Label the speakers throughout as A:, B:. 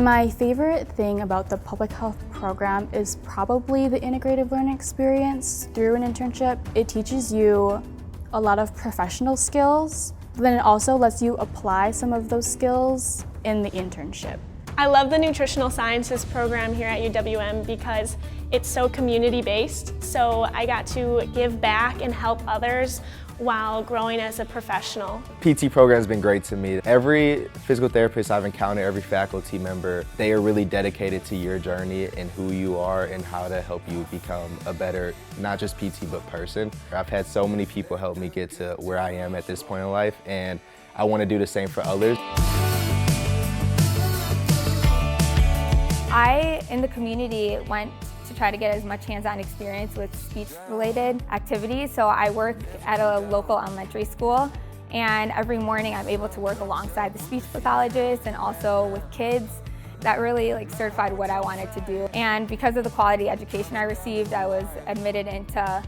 A: My favorite thing about the public health program is probably the integrative learning experience through an internship. It teaches you a lot of professional skills, but then it also lets you apply some of those skills in the internship.
B: I love the nutritional sciences program here at UWM because it's so community-based, so I got to give back and help others while growing as a professional.
C: PT program has been great to me. Every physical therapist I've encountered, every faculty member, they are really dedicated to your journey and who you are and how to help you become a better, not just PT, but person. I've had so many people help me get to where I am at this point in life, and I want to do the same for others.
D: I, in the community, went to try to get as much hands-on experience with speech-related activities. So I work at a local elementary school, and every morning I'm able to work alongside the speech pathologist and also with kids. That really certified what I wanted to do. And because of the quality education I received, I was admitted into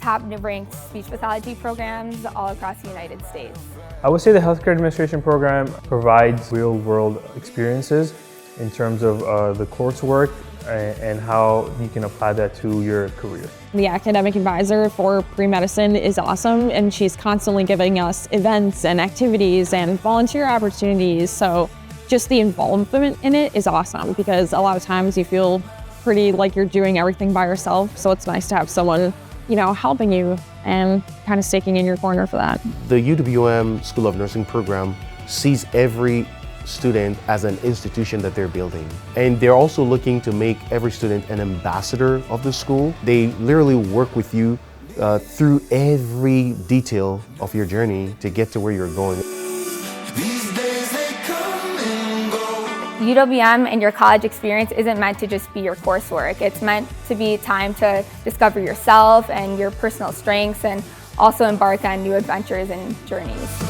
D: top-ranked speech pathology programs all across the United States.
E: I would say the healthcare administration program provides real-world experiences in terms of the coursework and how you can apply that to your career.
F: The academic advisor for pre-medicine is awesome, and she's constantly giving us events and activities and volunteer opportunities. So just the involvement in it is awesome because a lot of times you feel pretty like you're doing everything by yourself. So it's nice to have someone, helping you and kind of staking in your corner for that.
G: The UWM School of Nursing program sees every student as an institution that they're building. And they're also looking to make every student an ambassador of the school. They literally work with you through every detail of your journey to get to where you're going.
D: UWM and your college experience isn't meant to just be your coursework. It's meant to be time to discover yourself and your personal strengths and also embark on new adventures and journeys.